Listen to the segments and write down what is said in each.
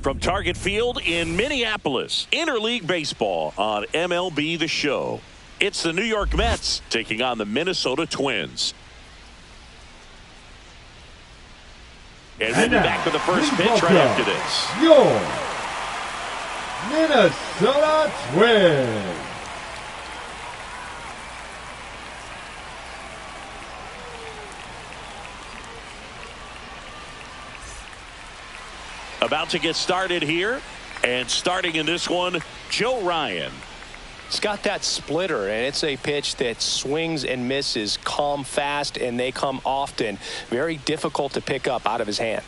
From Target Field in Minneapolis, interleague baseball on MLB The Show. It's the New York Mets taking on the Minnesota Twins. And we'll be back with the first pitch right after this. Your Minnesota Twins. About to get started here, and starting in this one, Joe Ryan. It's got that splitter, and it's a pitch that swings and misses, come fast, and they come often. Very difficult to pick up out of his hand.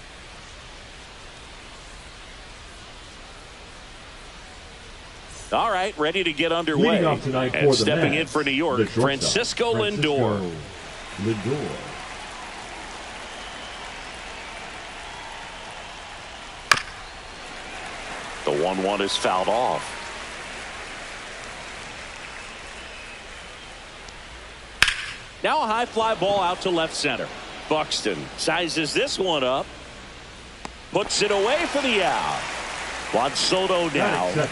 All right, ready to get underway. And stepping in for New York, Francisco Lindor. The 1-1 is fouled off. Now a high fly ball out to left center. Buxton sizes this one up. Puts it away for the out. Juan Soto now.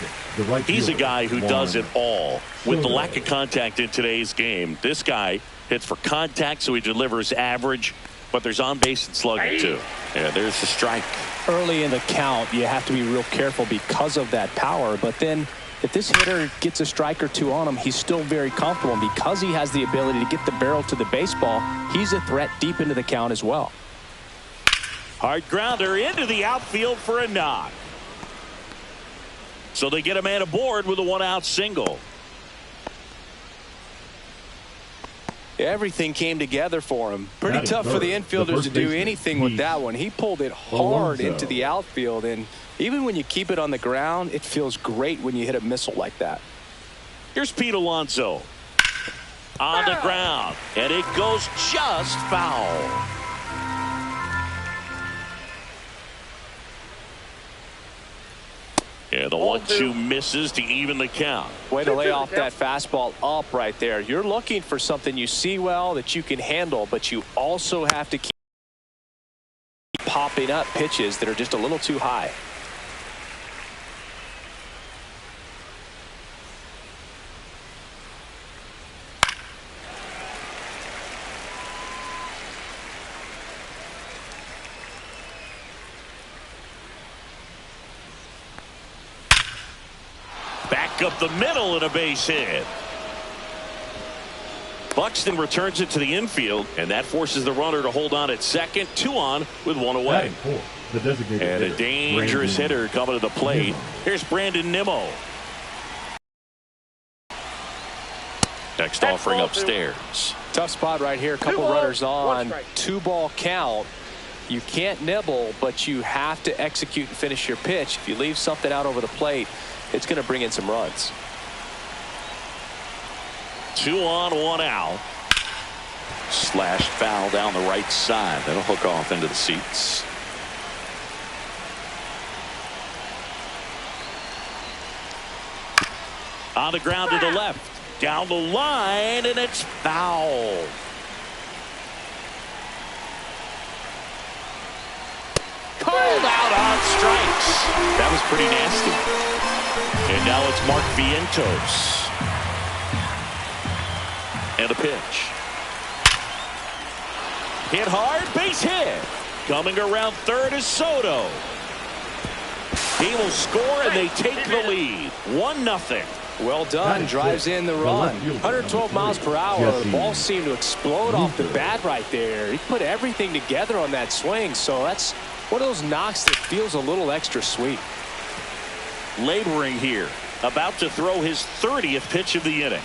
He's a guy who does it all. With the lack of contact in today's game, this guy hits for contact, so he delivers average, but there's on base and slugging too. Yeah, there's the strike. Early in the count, you have to be real careful because of that power. But then if this hitter gets a strike or two on him, he's still very comfortable. And because he has the ability to get the barrel to the baseball, he's a threat deep into the count as well. Hard grounder into the outfield for a knock. So they get a man aboard with a one-out single. Everything came together for him. Pretty tough for the infielders to do anything with that one. He pulled it hard into the outfield, and even when you keep it on the ground, it feels great when you hit a missile like that. Here's Pete Alonso on the ground, and it goes just foul. Yeah, the 1-2 misses to even the count. Way to lay off that fastball up right there. You're looking for something you see well that you can handle, but you also have to keep popping up pitches that are just a little too high. Back up the middle and a base hit. Buxton returns it to the infield, and that forces the runner to hold on at second. 2 on with 1 away. And a dangerous hitter coming to the plate. Here's Brandon Nimmo. Next offering upstairs. Tough spot right here. A couple runners on. 2-ball count. You can't nibble, but you have to execute and finish your pitch. If you leave something out over the plate, it's going to bring in some runs. 2 on, 1 out. Slashed foul down the right side. That'll hook off into the seats. On the ground to the left. Down the line, and it's foul. Called out on strikes. That was pretty nasty. And now it's Mark Vientos. And a pitch. Hit hard, base hit. Coming around third is Soto. He will score, and they take the lead. 1-0. Well done. Drives in the run. 112 miles per hour. The ball seemed to explode off the bat right there. He put everything together on that swing, so that's one of those knocks that feels a little extra sweet. Laboring here. About to throw his 30th pitch of the inning.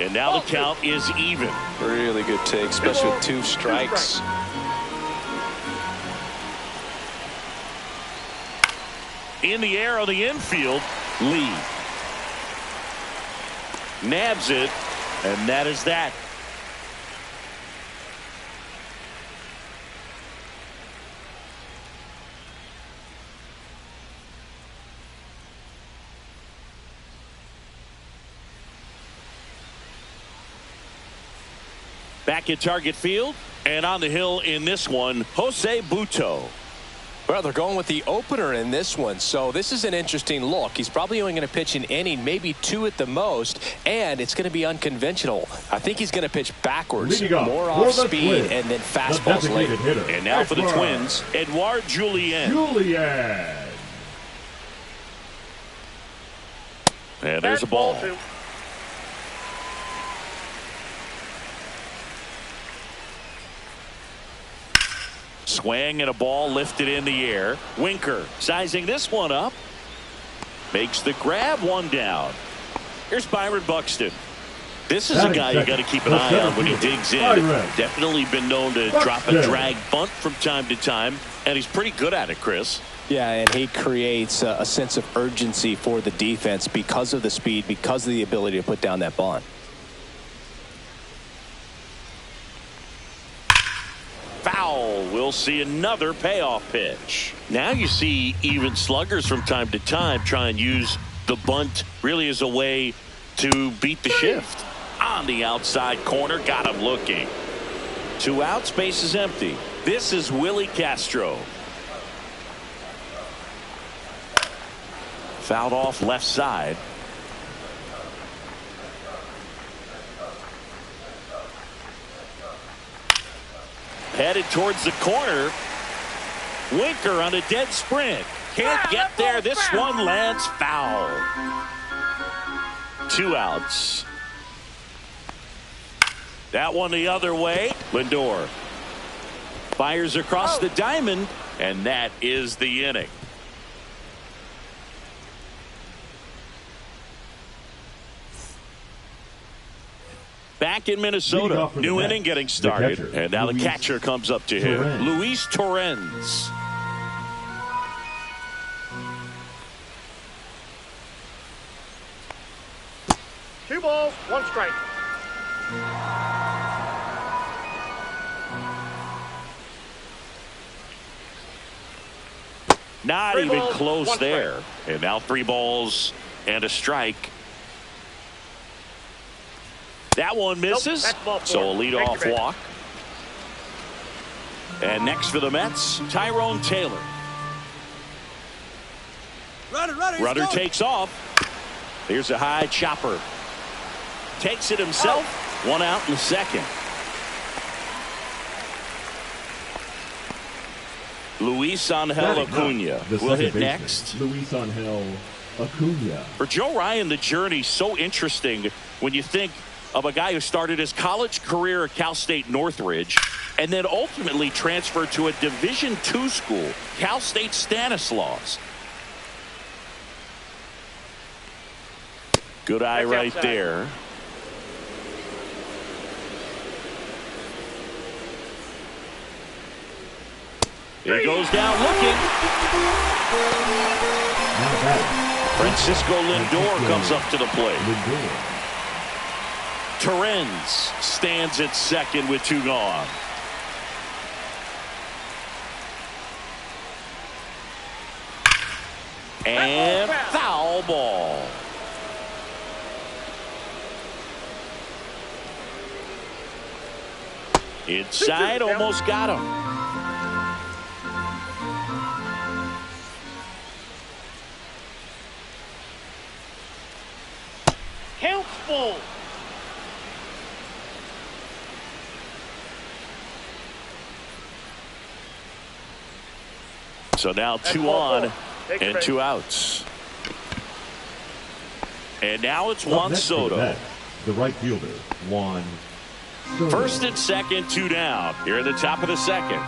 And now the count is even. Really good take, especially with 2 strikes. In the air on the infield, Lee nabs it, and that is that. Back at Target Field, And on the hill in this one, Jose Butto. Well, they're going with the opener in this one, so this is an interesting look. He's probably only going to pitch an inning, maybe 2 at the most, and it's going to be unconventional. I think he's going to pitch backwards, more off speed, and then fastballs late. And now for the Twins, Edouard Julien. And there's a ball. Swing and a ball lifted in the air. Winker sizing this one up. Makes the grab, 1 down. Here's Byron Buxton. This is a guy you got to keep an eye on when he digs in. Definitely been known to drop a drag bunt from time to time, and he's pretty good at it, Chris. Yeah, and he creates a sense of urgency for the defense because of the speed, because of the ability to put down that bunt. Foul. We'll see another payoff pitch. Now you see even sluggers from time to time try and use the bunt really as a way to beat the shift. On the outside corner, got him looking. 2 outs, base is empty. This is Willie Castro. Fouled off left side. Headed towards the corner. Winker on a dead sprint. Can't get there. This one lands foul. 2 outs. That one the other way. Lindor fires across the diamond, and that is the inning. Back in Minnesota, new inning getting started, and now the catcher comes up to him, Luis Torrens. Two balls, 1 strike. Not even close there. And now 3 balls and a strike. That one misses, so a leadoff walk. And next for the Mets, Tyrone Taylor. Runner takes off. Here's a high chopper. Takes it himself. 1 out in the second. Luis Angel Acuna will hit next. Luis Angel Acuna. For Joe Ryan, the journey's so interesting when you think of a guy who started his college career at Cal State Northridge and then ultimately transferred to a Division II school, Cal State Stanislaus. Good eye right there. He goes down looking. Francisco Lindor comes up to the plate. Torrens stands at second with 2 gone. And foul ball. Inside, almost got him. Count full. So now 2 on and 2 outs. And now it's Juan Soto. The right fielder, Juan Soto. First and second, 2 down. Here at the top of the second.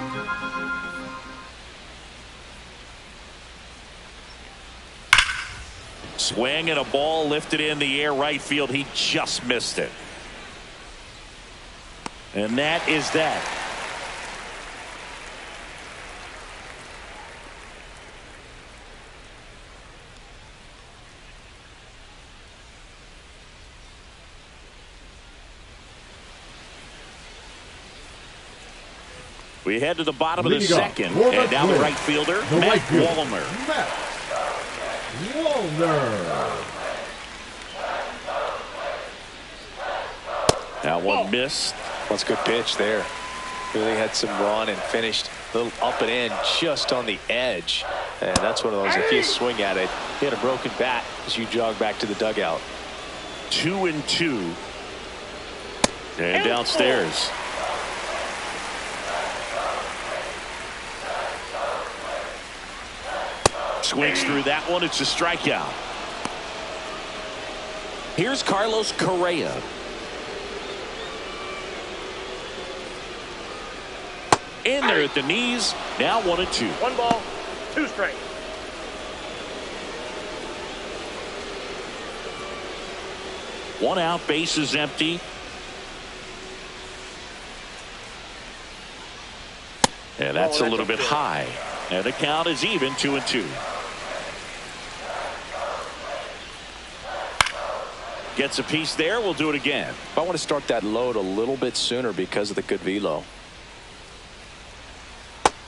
Swing and a ball lifted in the air right field. He just missed it. And that is that. We head to the bottom of the second, and now the right fielder, Matt Wallner. That one missed. That's a good pitch there. Really had some run and finished a little up and in just on the edge. And that's one of those, if you swing at it, hit a broken bat as you jog back to the dugout. 2-2. And downstairs. Swings through that one. It's a strikeout. Here's Carlos Correa. In there at the knees. Now 1-2. 1 ball, 2 strikes. One out, base is empty. And that's a little bit high. And the count is even, 2-2. Gets a piece there. We'll do it again. I want to start that load a little bit sooner because of the good velo.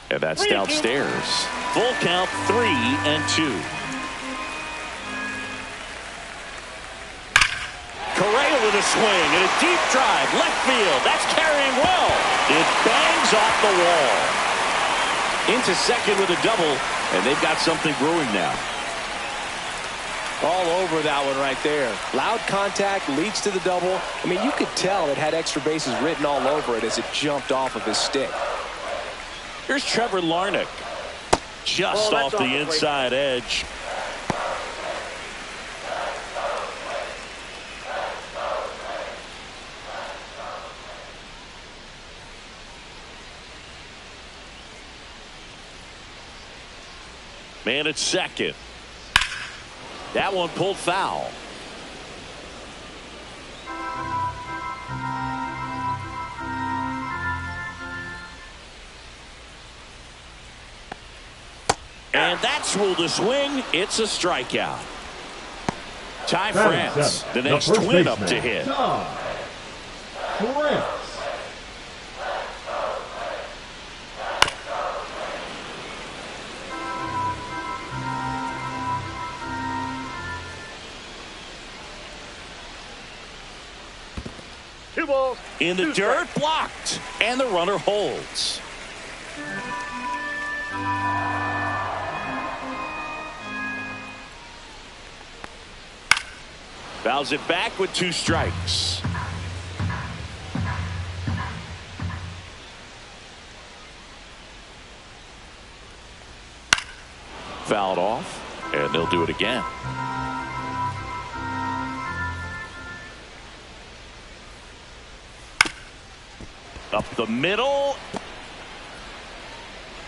And that's downstairs. Full count, 3-2. Correa with a swing and a deep drive. Left field. That's carrying well. It bangs off the wall. Into second with a double. And they've got something brewing now. All over that one right there. Loud contact leads to the double. I mean, you could tell it had extra bases written all over it as it jumped off of his stick. Here's Trevor Larnach. Just off the inside edge. Man at second. That one pulled foul. And that's ruled a swing. It's a strikeout. Ty France, the next twin up to hit. France. Two balls. In the dirt, blocked. And the runner holds. Fouls it back with 2 strikes. Fouled off, and they'll do it again. Up the middle.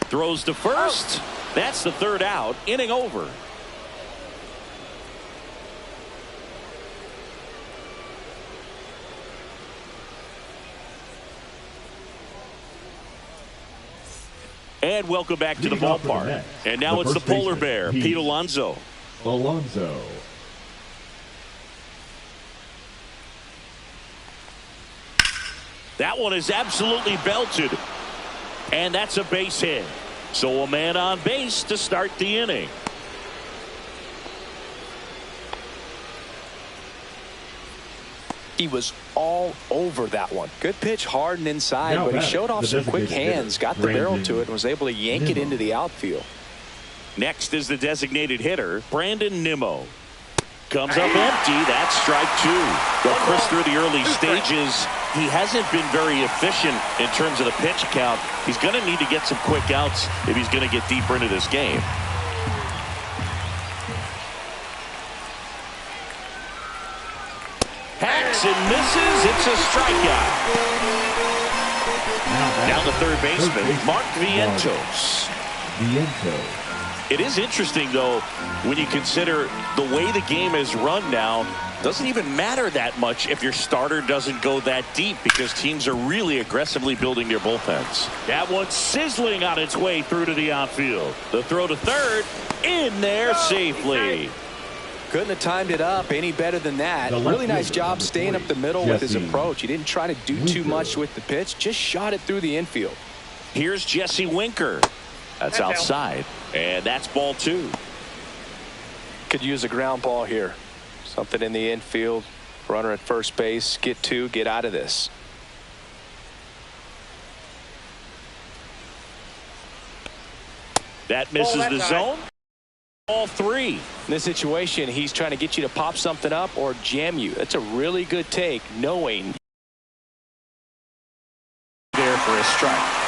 Throws to first. That's the 3rd out. Inning over. And welcome back to the ballpark. And now it's the polar bear, Pete Alonso. That one is absolutely belted. And that's a base hit. So a man on base to start the inning. He was all over that one. Good pitch, hard and inside, but he showed off some quick hands, got the barrel to it, and was able to yank it into the outfield. Next is the designated hitter, Brandon Nimmo. Comes up empty. That's strike 2. Well, Chris, through the early stages, he hasn't been very efficient in terms of the pitch count. He's going to need to get some quick outs if he's going to get deeper into this game. Hacks and misses. It's a strikeout. Now the third baseman, Mark Vientos. It is interesting, though, when you consider the way the game is run now. Doesn't even matter that much if your starter doesn't go that deep, because teams are really aggressively building their bullpens. That one's sizzling on its way through to the outfield. The throw to third, in there safely. Couldn't have timed it up any better than that. Really nice job staying up the middle with his approach. He didn't try to do too much with the pitch, just shot it through the infield. Here's Jesse Winker. That's outside, and that's ball 2. Could use a ground ball here. Something in the infield. Runner at first base. Get 2. Get out of this. That misses that the time. zone. All three. In this situation, he's trying to get you to pop something up or jam you. That's a really good take, knowing there for a strike.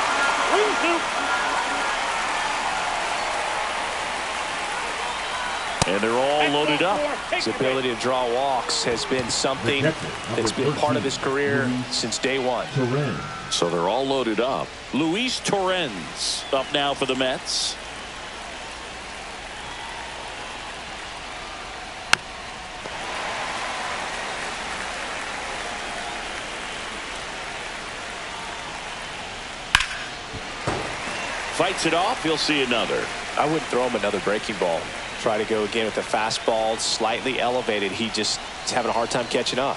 And they're all loaded up. His ability to draw walks has been something that's been part of his career since day one. So they're all loaded up. Luis Torrens up now for the Mets. Fights it off. He'll see another. I wouldn't throw him another breaking ball. Try to go again with the fastball, slightly elevated. He just is having a hard time catching up.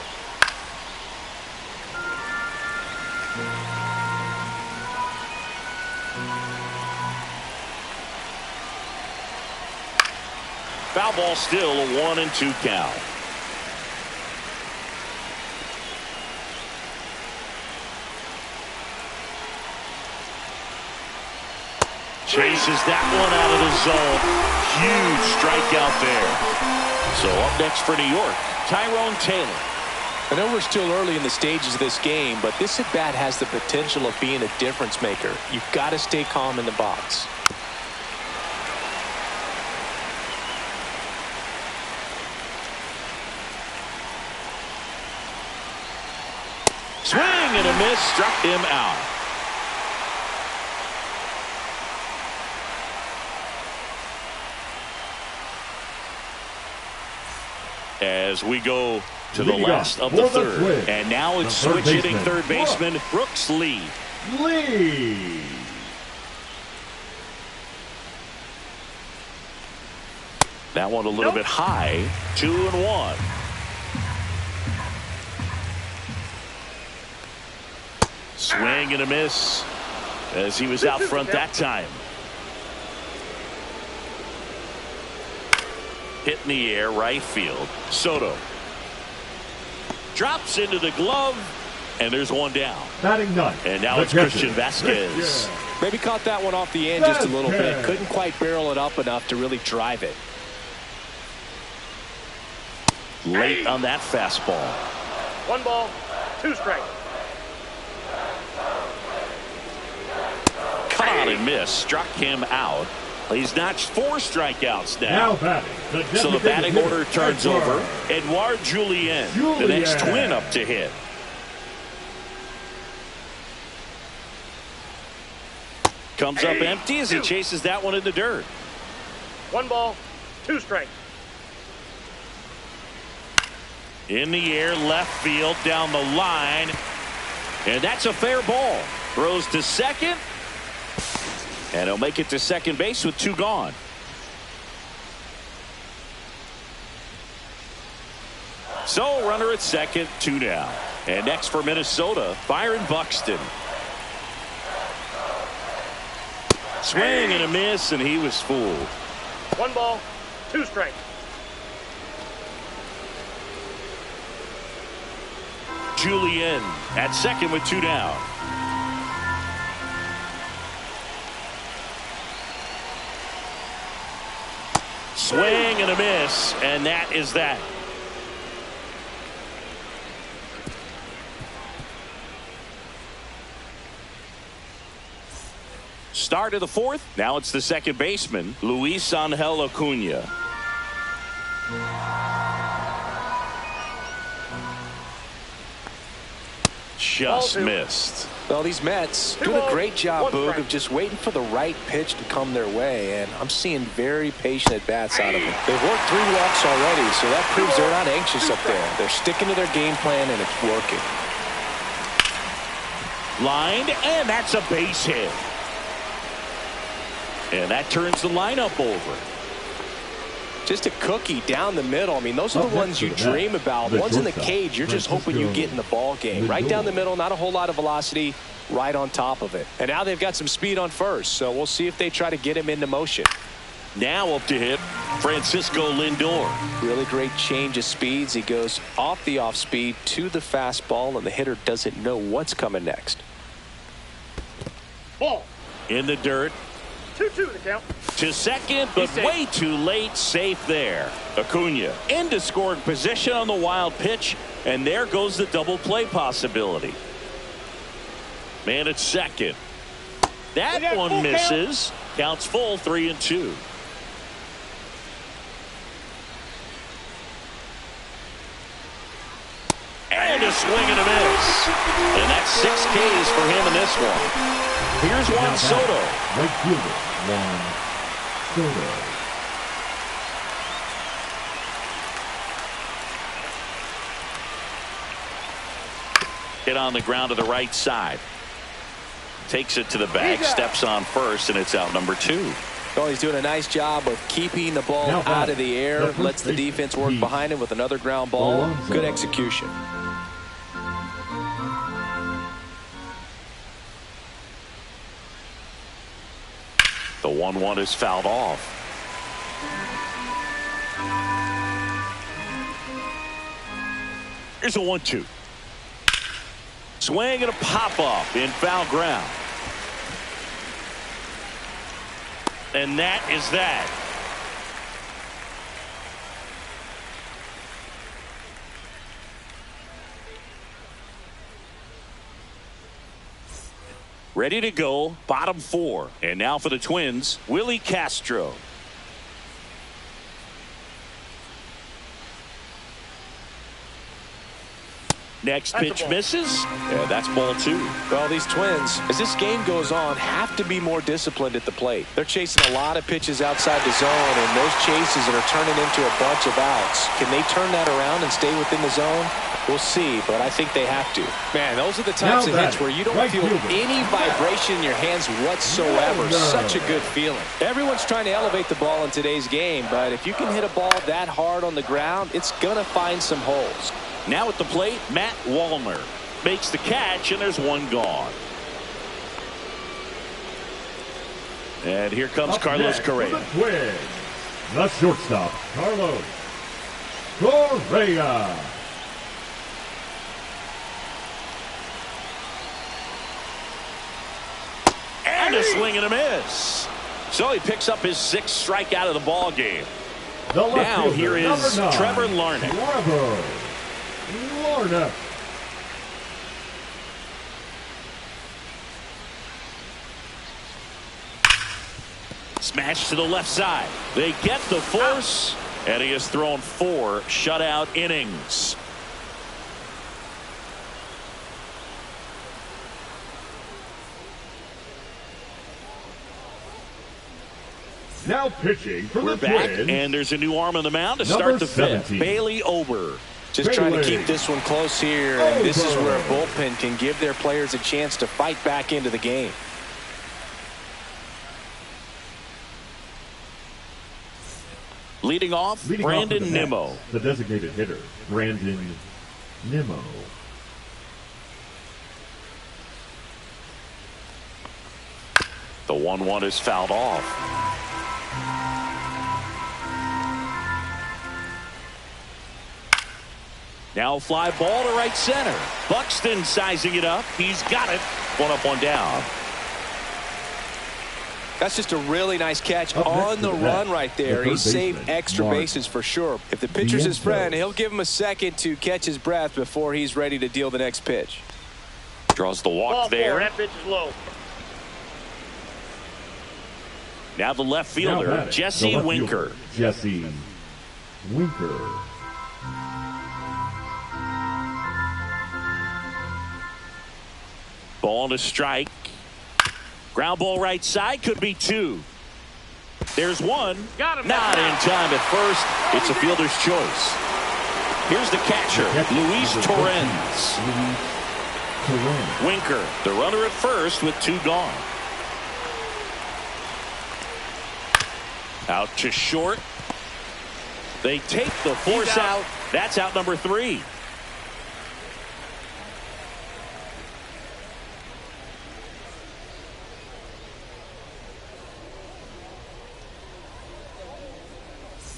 Foul ball still, a 1-2 count. Chases that one out of the zone. Huge strikeout there. So up next for New York, Tyrone Taylor. I know we're still early in the stages of this game, but this at-bat has the potential of being a difference maker. You've got to stay calm in the box. Swing and a miss, struck him out. As we go to the last of the third. And now it's switch hitting third baseman Brooks Lee. That one a little bit high. 2-1. Swing and a miss as he was out front that time. Hit in the air, right field. Soto drops into the glove, and there's one down. Batting ninth. And now it's Christian Vasquez. Maybe caught that one off the end just a little bit. Couldn't quite barrel it up enough to really drive it. Late on that fastball. 1 ball, 2 strikes. Caught and missed. Struck him out. He's notched 4 strikeouts now. So the batting order turns over. Edouard Julien, the next twin up to hit. Comes up empty as he chases that one in the dirt. 1 ball, 2 strikes. In the air, left field, down the line. And that's a fair ball. Throws to second. And he'll make it to second base with 2 gone. So runner at second, 2 down. And next for Minnesota, Byron Buxton. Swing and a miss, and he was fooled. 1 ball, 2 strikes. Julien at second with 2 down. Swing and a miss, and that is that. Start of the 4th. Now it's the second baseman, Luis Angel Acuna. Just missed. Well, these Mets doing a great job, Boog, of just waiting for the right pitch to come their way, and I'm seeing very patient at-bats out of them. They've worked 3 walks already, so that proves they're not anxious up there. They're sticking to their game plan, and it's working. Lined, and that's a base hit. And that turns the lineup over. Just a cookie down the middle. I mean, those are the ones you dream about. Ones in the cage, you're just hoping you get in the ball game. Right down the middle, not a whole lot of velocity, right on top of it. And now they've got some speed on first, so we'll see if they try to get him into motion. Now up to hit, Francisco Lindor. Really great change of speeds. He goes off the off speed to the fastball, and the hitter doesn't know what's coming next. Ball. In the dirt. 2-2 the count. To second, but way too late. Safe there. Acuna into scoring position on the wild pitch, and there goes the double play possibility. Man at second. That one misses. Counts full, 3-2. And a swing and a miss. And that's 6 Ks for him in this one. Here's Juan Soto. Right fielder, Juan Soto. Hit on the ground to the right side. Takes it to the bag, steps on first, and it's out number 2. Well, he's doing a nice job of keeping the ball out of the air. Lets the defense work behind him with another ground ball. Good execution. The 1-1 is fouled off. Here's a 1-2. Swing and a pop-up in foul ground. And that is that. Ready to go, bottom 4. And now for the Twins, Willie Castro. Next pitch misses. Yeah, that's ball 2. Well, these Twins, as this game goes on, have to be more disciplined at the plate. They're chasing a lot of pitches outside the zone, and those chases are turning into a bunch of outs. Can they turn that around and stay within the zone? We'll see, but I think they have to. Man, those are the types of hits where you don't feel any vibration in your hands whatsoever. Such a good feeling. Everyone's trying to elevate the ball in today's game, but if you can hit a ball that hard on the ground, it's going to find some holes. Now at the plate, Matt Wallner makes the catch, and there's one gone. And here comes Carlos Correa. The shortstop, Carlos Correa. And a swing and a miss. So he picks up his 6th strikeout of the ball game. Now here is Trevor Larnach. Smash to the left side. They get the force, and he has thrown 4 shutout innings. Now pitching for We're the back, Twins. and there's a new arm on the mound to start the 5th. Bailey Ober. Just trying to keep this one close here, and this is where a bullpen can give their players a chance to fight back into the game. Leading off, Brandon Nimmo. The designated hitter, Brandon Nimmo. The 1-1 is fouled off. Now fly ball to right center. Buxton sizing it up. He's got it. 1 up, 1 down. That's just a really nice catch on the run right there. He saved extra bases for sure. If the pitcher's his friend, he'll give him a second to catch his breath before he's ready to deal the next pitch. Draws the walk there. That pitch is low. Now the left fielder, Jesse Winker. Jesse Winker. Ball to strike. Ground ball right side, could be 2. There's 1. Got him. Not in time at first. It's a fielder's choice. Here's the catcher, Luis Torrens. Winker, the runner at first with 2 gone. Out to short. They take the force out. That's out number 3.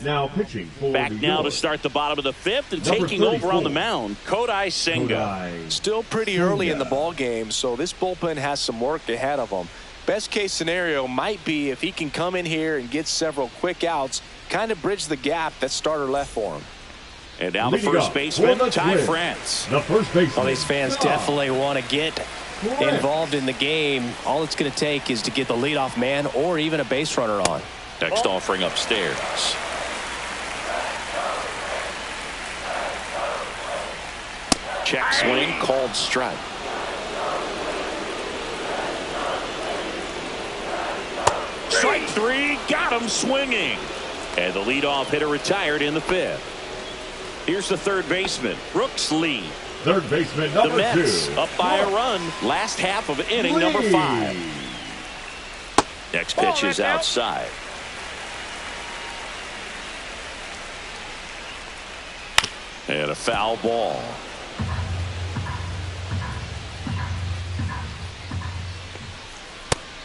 Now pitching for back now to start the bottom of the 5th, and taking over on the mound, Kodai Senga. Still pretty early in the ball game, so this bullpen has some work ahead of them. Best case scenario might be if he can come in here and get several quick outs, kind of bridge the gap that starter left for him. And now the first baseman, Ty France. The first baseman. Well, these fans definitely want to get involved in the game. All it's going to take is to get the leadoff man or even a base runner on. Next offering upstairs. Check swing, called strike. Strike three, got him swinging. And the leadoff hitter retired in the fifth. Here's the third baseman, Brooks Lee. Third baseman, number the Mets 2. up by a run. Last half of inning number 5. Next pitch is outside. And a foul ball.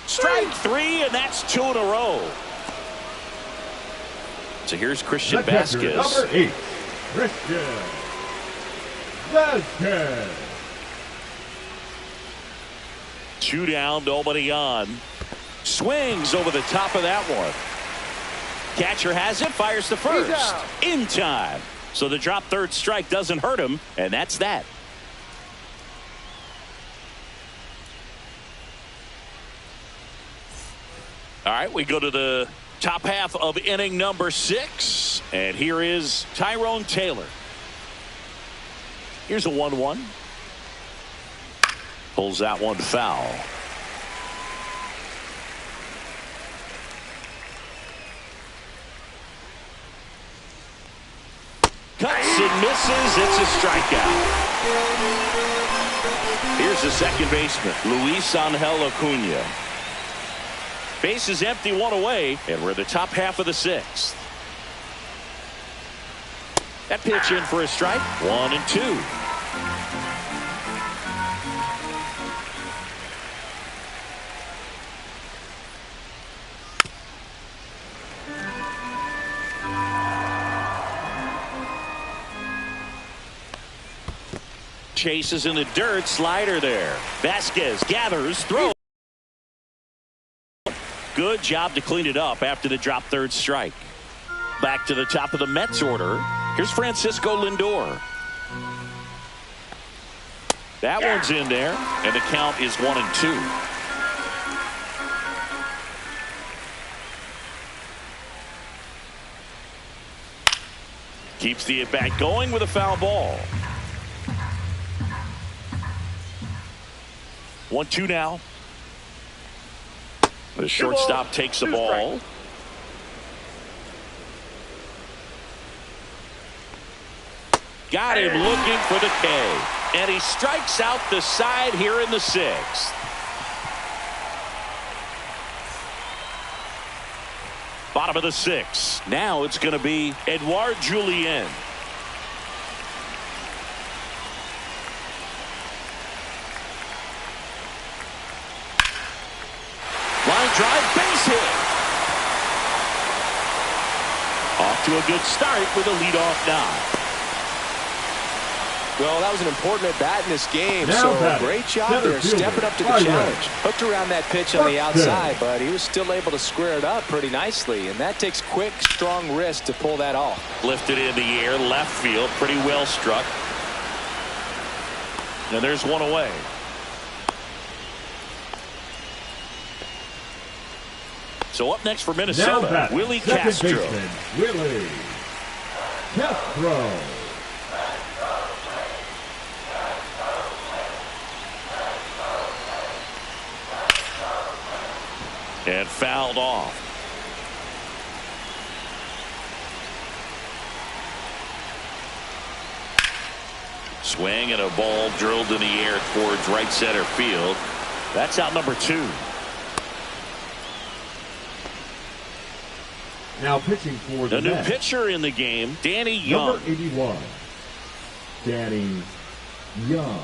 Strike 3, and that's 2 in a row. So here's Christian Vasquez. Number 8, Christian Vasquez. 2 down, nobody on. Swings over the top of that one. Catcher has it, fires the first. In time. So the drop third strike doesn't hurt him, and that's that. All right, we go to the top half of inning number 6, and here is Tyrone Taylor. Here's a 1-1. Pulls that one foul. Cuts and misses. It's a strikeout. Here's the second baseman, Luis Angel Acuna. Base is empty, 1 away, and we're in the top half of the 6th. That pitch in for a strike. 1-2. Chases in the dirt, slider there. Vasquez gathers, throws. Good job to clean it up after the drop third strike. Back to the top of the Mets order. Here's Francisco Lindor. That one's in there, and the count is 1-2. Keeps the at-bat going with a foul ball. 1-2 now. The shortstop takes the ball. Got him looking for the K. And he strikes out the side here in the 6th. Bottom of the 6th. Now it's going to be Edouard Julien. Line drive, base hit. Off to a good start with a leadoff knock. Well, that was an important at-bat in this game, Now so great job there stepping up to the challenge. Hooked around that pitch on the outside, but he was still able to square it up pretty nicely, and that takes quick, strong wrist to pull that off. Lifted in the air, left field, pretty well struck. And there's one away. So up next for Minnesota, Willie Castro. Baseman, Willie Castro. And fouled off. Swing and a ball drilled in the air towards right center field. That's out number 2. Now pitching for the new Mets. pitcher in the game, Danny Young. Number 81, Danny Young.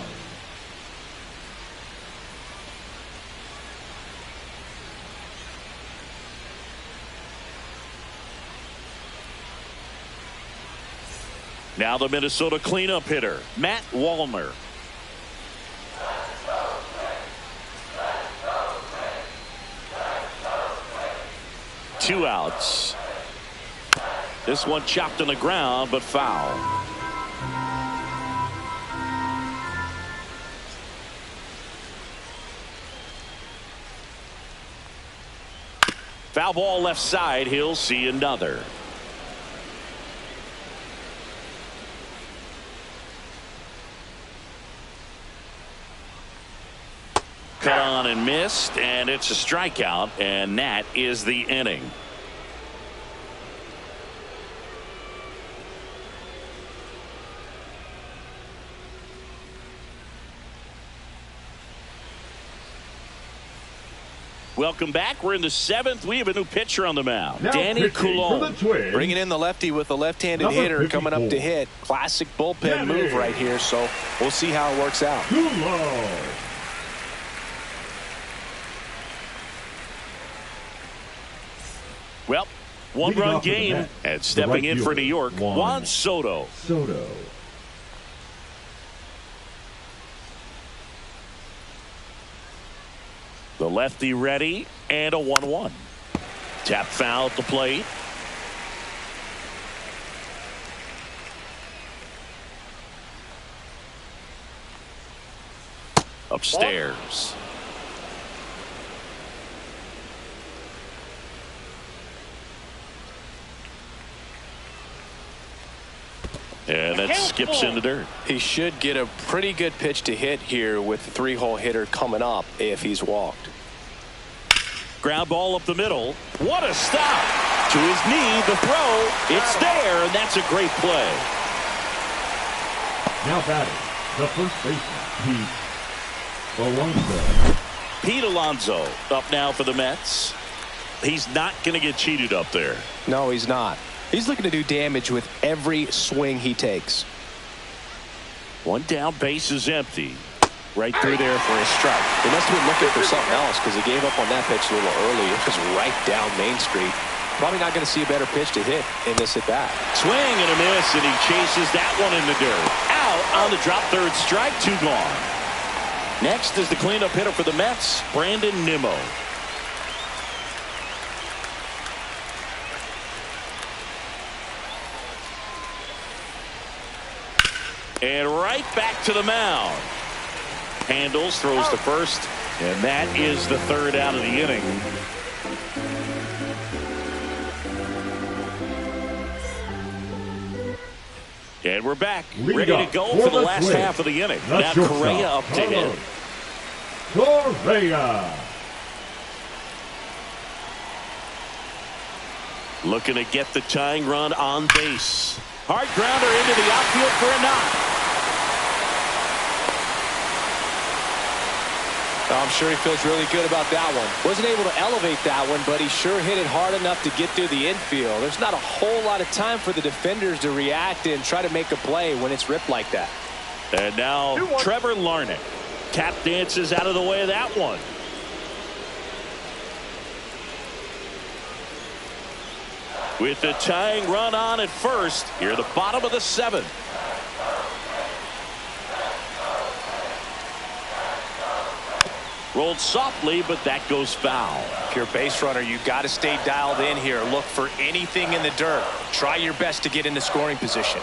Now the Minnesota cleanup hitter, Matt 2 outs. This one chopped on the ground, but foul. Foul ball left side. He'll see another. Cut on and missed, and it's a strikeout, and that is the inning. Welcome back. We're in the 7th. We have a new pitcher on the mound. Now Danny Coulombe. Bringing in the lefty with a left-handed hitter 54. coming up to hit. Classic bullpen move right here, so we'll see how it works out. Coulombe. Well, one-run game, and stepping in for New York, Juan Soto. The lefty ready, and a 1-1. Tap foul at the plate. Upstairs. And that skips in the dirt. He should get a pretty good pitch to hit here with the 3-hole hitter coming up if he's walked. Ground ball up the middle. What a stop. To his knee, the throw. It's there, and that's a great play. Now batting, the first baseman, Pete Alonso. Pete Alonso up now for the Mets. He's not going to get cheated up there. No, he's not. He's looking to do damage with every swing he takes. One down, base is empty. Right through there for a strike. He must have been looking for something else because he gave up on that pitch a little early. It was right down Main Street. Probably not going to see a better pitch to hit in this at bat. Swing and a miss, and he chases that one in the dirt. Out on the drop, third strike, 2 gone. Next is the cleanup hitter for the Mets, Brandon Nimmo. And right back to the mound. Handles, throws to first, and that is the 3rd out of the inning. And we're back, ready to go for the last half of the inning. Now Correa up to hit. Correa. Looking to get the tying run on base. Hard grounder into the outfield for a knock. I'm sure he feels really good about that one. Wasn't able to elevate that one, but he sure hit it hard enough to get through the infield. There's not a whole lot of time for the defenders to react and try to make a play when it's ripped like that. And now Trevor Larnach. Tap dances out of the way of that one. With the tying run on at first, here at the bottom of the 7th. Rolled softly, but that goes foul. If you're a base runner, you got to stay dialed in here. Look for anything in the dirt. Try your best to get into scoring position.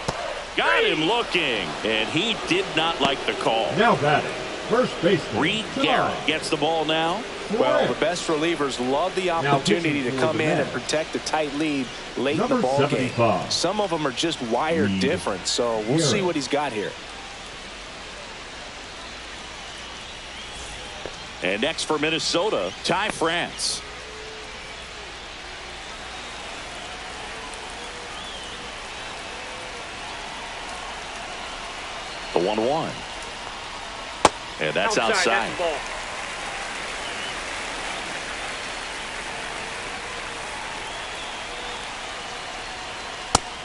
Got him looking, and he did not like the call. Now batting, first baseman, Reed Garrett gets the ball now. Well, the best relievers love the opportunity to come in and protect a tight lead late in the ball game. Some of them are just wired different, so we'll see what he's got here. And next for Minnesota, Ty France. The 1-1. And that's outside.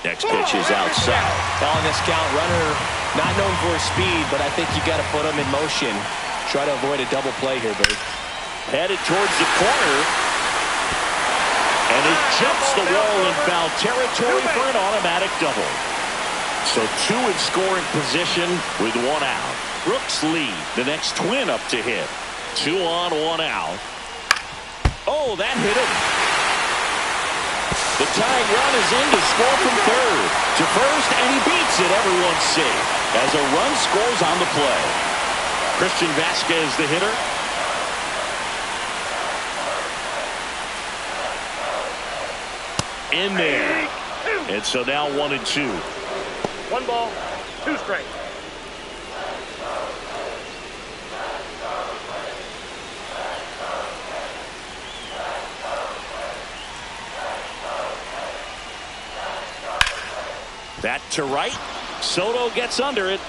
Next pitch is outside. On this count, runner not known for his speed, but I think you got to put him in motion. Try to avoid a double play here, Bert. Headed towards the corner. And it jumps the wall in foul territory for an automatic double. So 2 in scoring position with 1 out. Brooks lead. The next Twin up to hit. 2 on, 1 out. Oh, that hit him. The tying run is in to score from third. To first, and he beats it. Everyone's safe as a run scores on the play. Christian Vasquez, the hitter. In there. And so now 1-2. 1 ball, 2 strikes. That to right. Soto gets under it.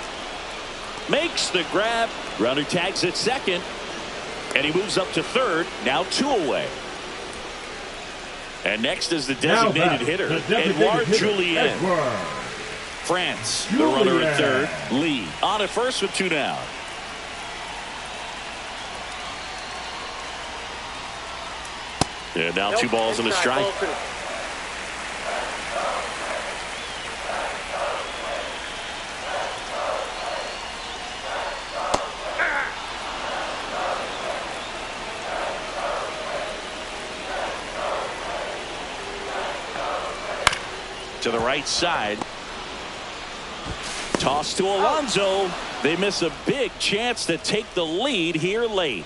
Makes the grab. Runner tags at second. And he moves up to third. Now 2 away. And next is the designated hitter, Edouard Julien. France, the runner at third. Lee on at first with 2 down. And now 2 balls and a strike. To the right side. Toss to Alonso. They miss a big chance to take the lead here late.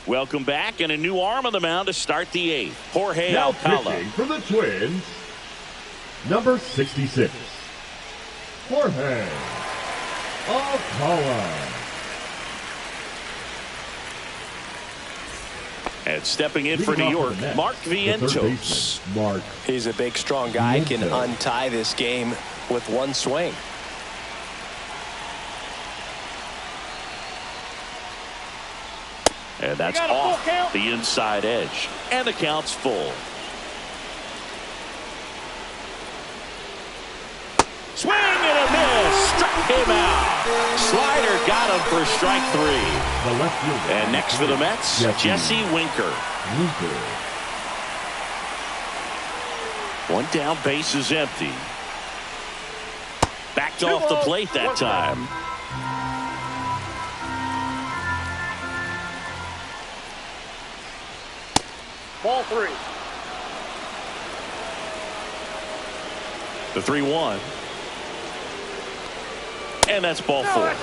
Welcome back, and a new arm on the mound to start the 8th. Jorge now Alcala. Pitching for the Twins, number 66, Jorge Alcala. And stepping in for New York, Mark Vientos. Mark. He's a big, strong guy. Can untie this game with 1 swing. And that's off the inside edge. And the count's full. Swing and a miss. Struck him out. Slider got him for strike 3. The left fielder. And next for the Mets, Jesse Winker. 1 down, base is empty. Backed off the plate that time. Ball 3. The 3-1. And that's ball 4.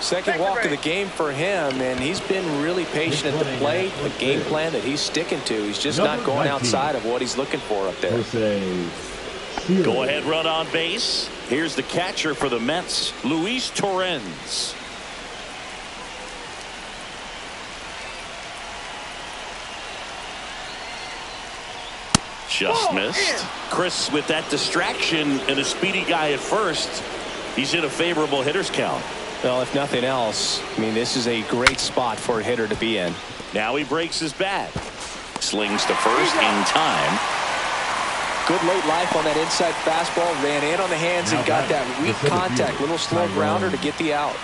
Second walk of the game for him, and he's been really patient at the plate. The game plan that he's sticking to. He's just not going outside of what he's looking for up there. Go ahead run on base. Here's the catcher for the Mets, Luis Torrens. Just missed. Chris with that distraction and a speedy guy at first. He's in a favorable hitter's count. Well, if nothing else, I mean, this is a great spot for a hitter to be in. Now he breaks his bat. Slings to first in time. Good late life on that inside fastball. Ran in on the hands and got that weak contact. Little slow grounder to get the out.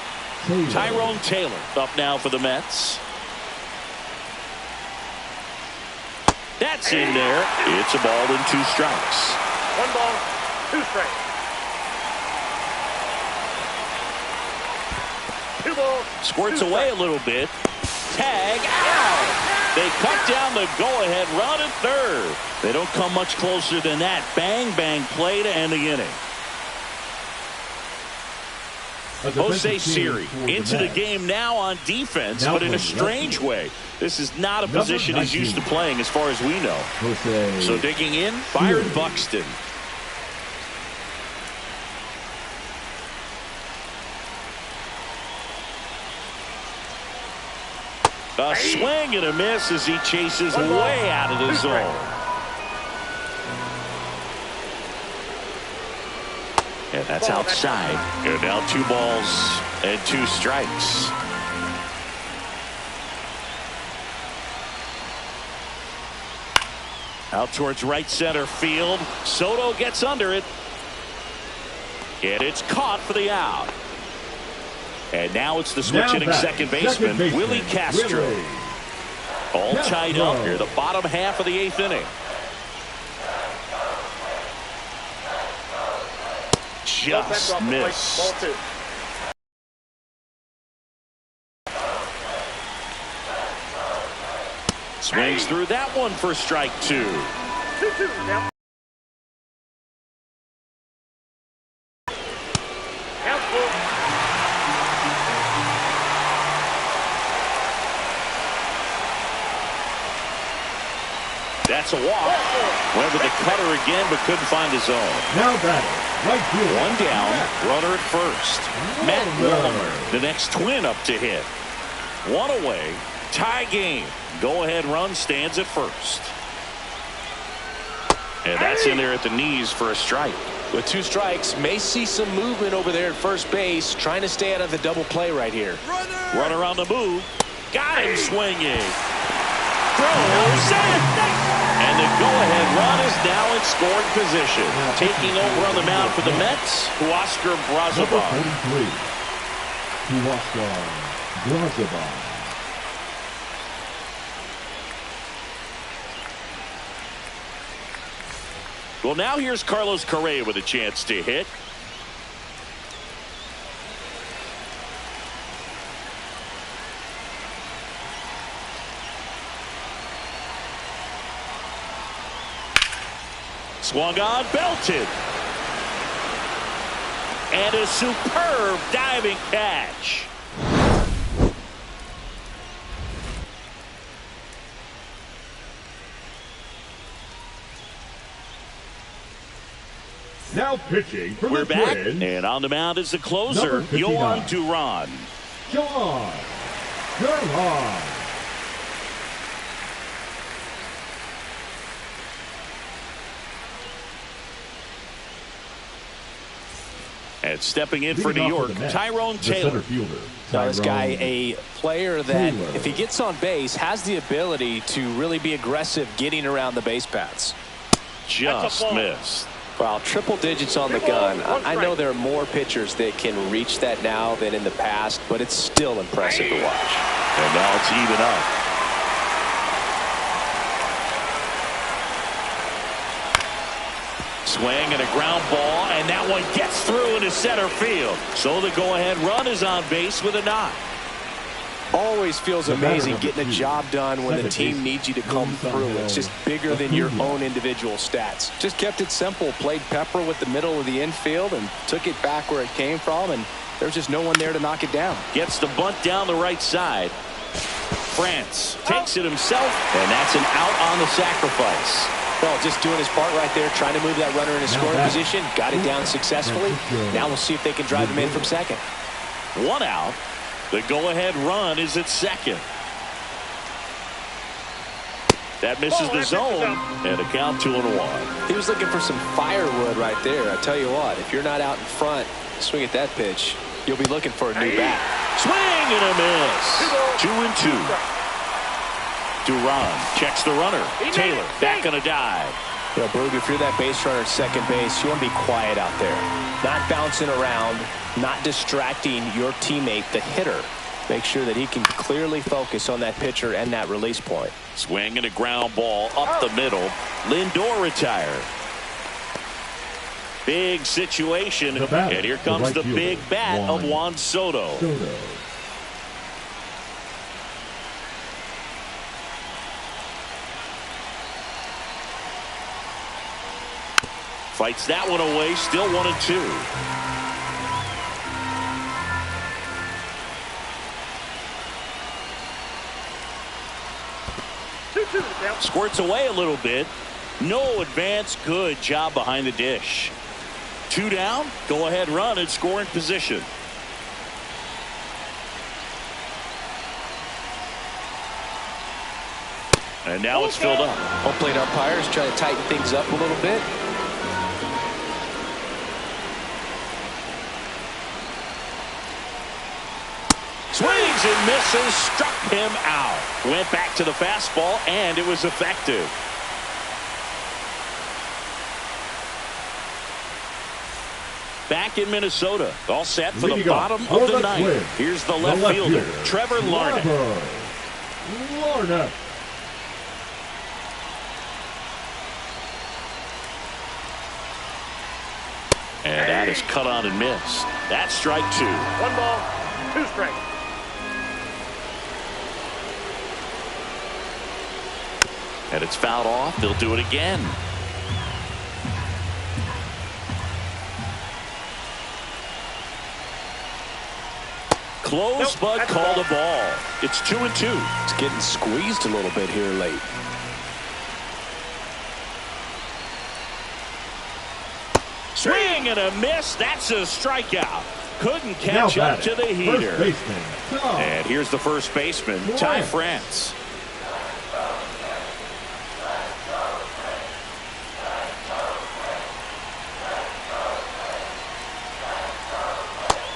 Tyrone Taylor up now for the Mets. That's in there. It's a ball and 2 strikes. 1 ball, 2 strikes. 2 balls. Squirts away a little bit. Tag out. They cut down the go-ahead run at third. They don't come much closer than that. Bang, bang play to end the inning. Jose Siri into the game now on defense, but in a strange way. This is not a position he's used to playing as far as we know. So digging in, Byron Buxton. A swing and a miss as he chases way out of the zone. And that's outside. And now 2 balls and 2 strikes. Out towards right center field. Soto gets under it. And it's caught for the out. And now it's the switch hitting second baseman, Willie Castro. All tied up here, the bottom half of the 8th inning. Just missed. Swings through that one for strike 2. 2-2 now. Count full. That's a walk. Went with the cutter again, but couldn't find his own. Now batting, right field. One down, runner at first. Matt Warner, the next Twin up to hit. One away, tie game. Go-ahead run stands at first. And that's in there at the knees for a strike. With 2 strikes, may see some movement over there at first base, trying to stay out of the double play right here. Runner on the move. Got him swinging. Throws it. And the go-ahead run is now in scoring position. Taking over on the mound for the Mets, Huascar Number Brazoban. 43, Huascar Brazoban. Well, now here's Carlos Correa with a chance to hit. Swung on, belted. And a superb diving catch. Now pitching for We're the back, Twins, and on the mound is the closer, Number 59. Yohan Duran. John Duran. And stepping in for Leading New off York, for the Mets, Tyrone the Taylor. center fielder, Now, this guy, Tyrone a player that, Taylor. if he gets on base, has the ability to really be aggressive getting around the base paths. Just ball. missed. Wow, triple digits on the gun. I know there are more pitchers that can reach that now than in the past, but it's still impressive to watch. And now it's even up. Swing and a ground ball, and that one gets through into center field. So the go-ahead run is on base with a knock. Always feels The batter amazing number getting a 2, job done when the second team baseman, needs you to come through. It's just bigger than your own individual stats. Just kept it simple, played pepper with the middle of the infield and took it back where it came from, and there's just no one there to knock it down. Gets the bunt down the right side. France takes it himself, and that's an out on the sacrifice. Well, just doing his part right there, trying to move that runner into scoring back. position, got it down successfully. Now we'll see if they can drive him in from second. One out. The go-ahead run is at second. That misses the zone, and a count 2-1. He was looking for some firewood right there. I tell you what, if you're not out in front, swing at that pitch, you'll be looking for a new bat. Swing and a miss. 2-2. Duran checks the runner. Taylor back on a dive. You know, Boog, if you're that base runner at second base, you want to be quiet out there. Not bouncing around, not distracting your teammate, the hitter. Make sure that he can clearly focus on that pitcher and that release point. Swing and a ground ball up the middle. Lindor retired. Big situation, The batter, and here the comes right the fielder, big bat of Juan Juan Soto. Soto. Fights that one away, still 1-2. Squirts away a little bit. No advance. Good job behind the dish. 2 down. Go ahead run in scoring position. And now it's filled up. Home plate umpires trying to tighten things up a little bit. Swings and misses, struck him out. Went back to the fastball, and it was effective. Back in Minnesota, all set for the Leading off bottom for of the the ninth. Twins, Here's the left fielder, Trevor Larnach. Larnach. And that is cut on and missed. That's strike 2. 1 ball, 2 strikes. And it's fouled off. They'll do it again. Close, but called a ball. It's 2-2. It's getting squeezed a little bit here late. Swing and a miss. That's a strikeout. Couldn't catch up to the heater. And here's the first baseman, Ty France.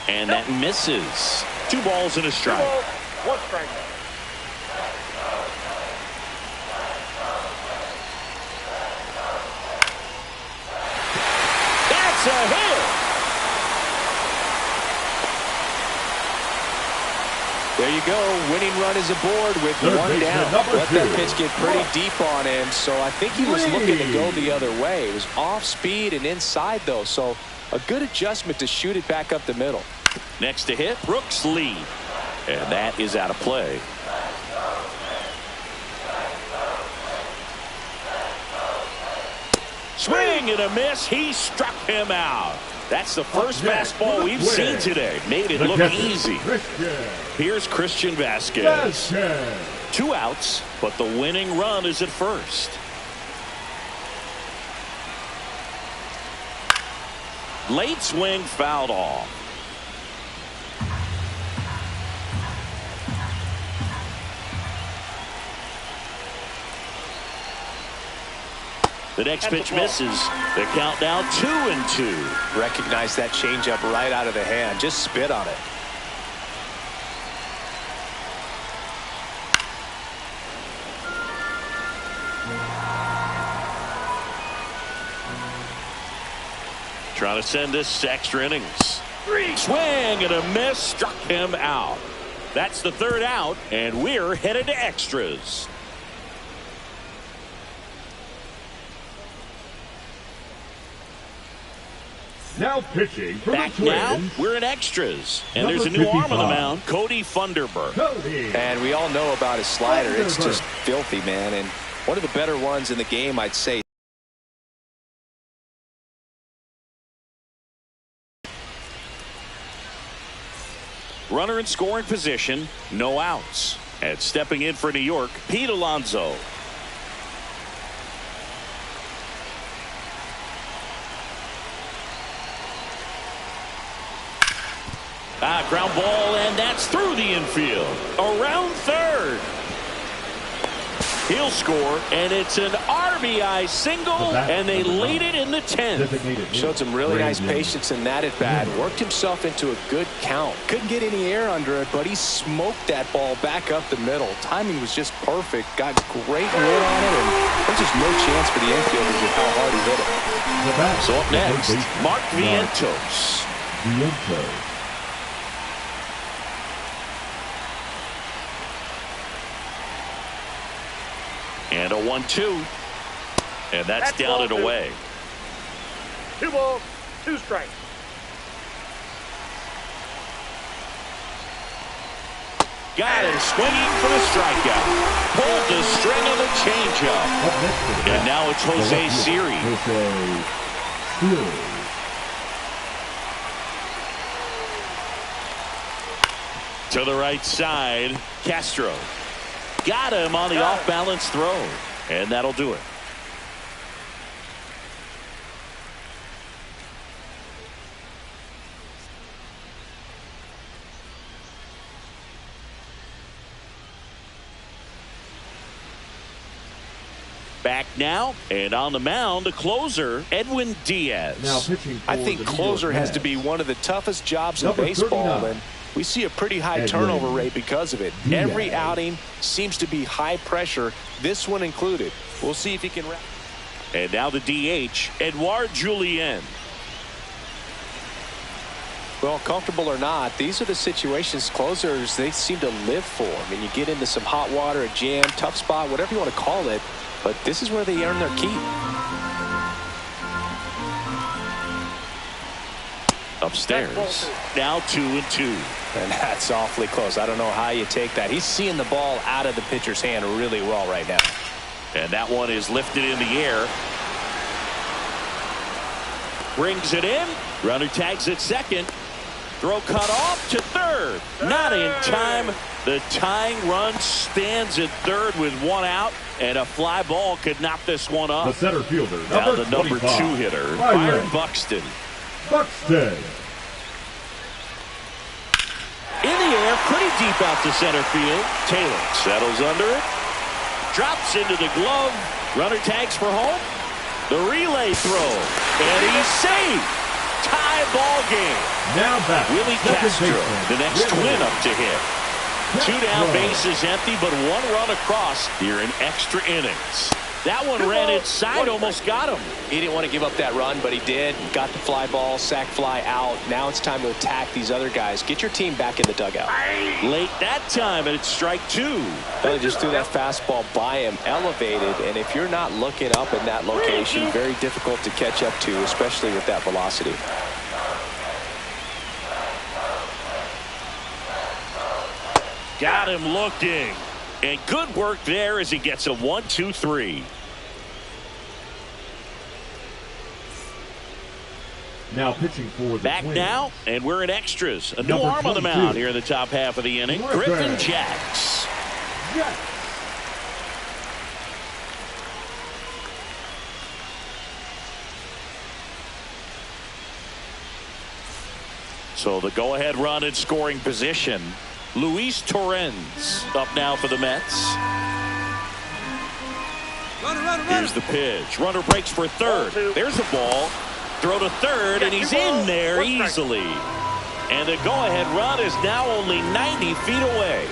And that misses. 2 balls and a strike. 2 balls, 1 strike. That's a hit. There you go. Winning run is aboard with 1 down. Let that pitch get pretty deep on him, so I think he was looking to go the other way. It was off speed and inside, though, so a good adjustment to shoot it back up the middle. Next to hit, Brooks Lee. And that is out of play. Swing and a miss. He struck him out. That's the first fastball we've seen today. Made it look easy. Here's Christian Vasquez. 2 outs, but the winning run is at first. Late swing fouled off. The next pitch misses. The count now 2-2. Recognize that changeup right out of the hand. Just spit on it. Trying to send this to extra innings. Swing and a miss. Struck him out. That's the 3rd out, and we're headed to extras. Now pitching for Back the now, Twins. we're in extras. And Number there's a new arm on 55. the mound, Cody Funderburk. And we all know about his slider. It's just filthy, man. And one of the better ones in the game, I'd say. Runner in scoring position, no outs. And stepping in for New York, Pete Alonso. Ground ball, and that's through the infield. Around third. He'll score, and it's an RBI single, and they lead it in the 10th. Showed some really nice patience in that at bat. Worked himself into a good count. Couldn't get any air under it, but he smoked that ball back up the middle. Timing was just perfect. Got great wood on it, and there's just no chance for the infielders with how hard he hit it. So up next, Mark Vientos. And a 1-2. And that's down and away. 2 balls, 2 strikes. Got him swinging for the strikeout. Pulled the string of the changeup. And now it's Jose Siri. To the right side, Castro. Got him on the off-balance throw. And that'll do it. Back now, and on the mound, the closer, Edwin Diaz. Now pitching for I think the closer has to be one of the toughest jobs in baseball, 39. and we see a pretty high turnover rate because of it. Diaz. Every outing seems to be high pressure, this one included. We'll see if he can. And now the DH, Edouard Julien. Well, comfortable or not, these are the situations closers they seem to live for. I mean, you get into some hot water, a jam, tough spot, whatever you want to call it, but this is where they earn their keep. Upstairs. Now 2-2. And that's awfully close. I don't know how you take that. He's seeing the ball out of the pitcher's hand really well right now. And that one is lifted in the air. Brings it in. Runner tags at second. Throw cut off to third. Not in time. The tying run stands at third with one out, and a fly ball could knock this one up. The center fielder, Now the number 2 hitter, Byron Buxton. Buxton. In the air, pretty deep out to center field. Taylor settles under it. Drops into the glove. Runner tags for home. The relay throw. And he's safe. Tie ball game. Now back. Willie Castro, the next twin up to hit. 2 down, bases empty, but 1 run across here in extra innings. That one ran inside, almost got him. He didn't want to give up that run, but he did. Got the fly ball, sac fly out. Now it's time to attack these other guys. Get your team back in the dugout. Late that time, and it's strike 2. Well, he just threw that fastball by him, elevated, and if you're not looking up in that location, very difficult to catch up to, especially with that velocity. Got him looking. And good work there as he gets a 1-2-3. Now pitching for the Back Twins. now, and we're in extras. A new Number arm on the 22. mound here in the top half of the inning. Griffin Jacks. Yes. So the go-ahead run in scoring position. Luis Torrens up now for the Mets. Here's the pitch. Runner breaks for third. There's a ball. Throw to third, and he's in there easily. And the go-ahead run is now only 90 feet away.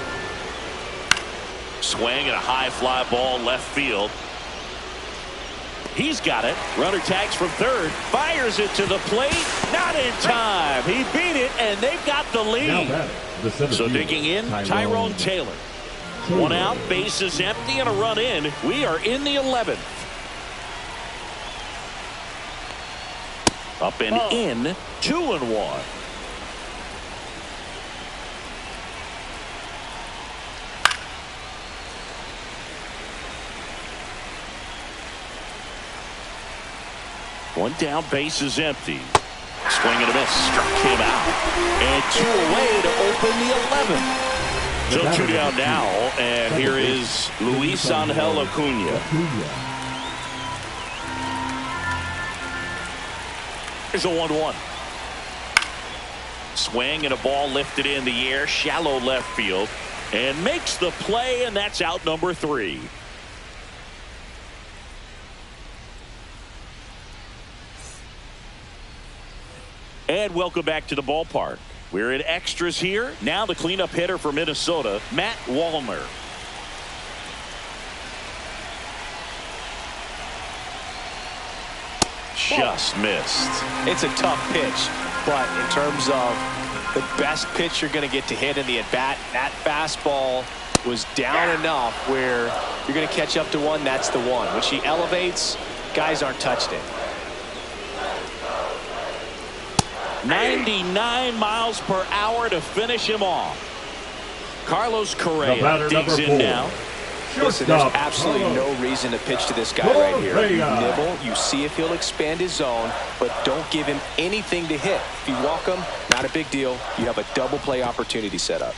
Swing and a high fly ball left field. He's got it. Runner tags from third. Fires it to the plate. Not in time. He beat it, and they've got the lead. So digging in, Tyrone Taylor. 1 out, bases empty, and a run in. We are in the 11th. Up and in, 2-1. One down, base is empty. Swing and a miss, struck him out. And 2 away to open the 11th. So 2 down now, and here is Luis Angel Acuna. Here's a 1-1. Swing and a ball lifted in the air, shallow left field, and makes the play, and that's out number 3. And welcome back to the ballpark. We're in extras here. Now the cleanup hitter for Minnesota, Matt Wallner. Just missed. It's a tough pitch, but in terms of the best pitch you're going to get to hit in the at-bat, that fastball was down enough where you're going to catch up to one. That's the one. When she elevates, guys aren't touching it. 99 miles per hour to finish him off. Carlos Correa digs in now. Listen, there's absolutely no reason to pitch to this guy right here. You nibble, you see if he'll expand his zone, but don't give him anything to hit. If you walk him, not a big deal. You have a double play opportunity set up.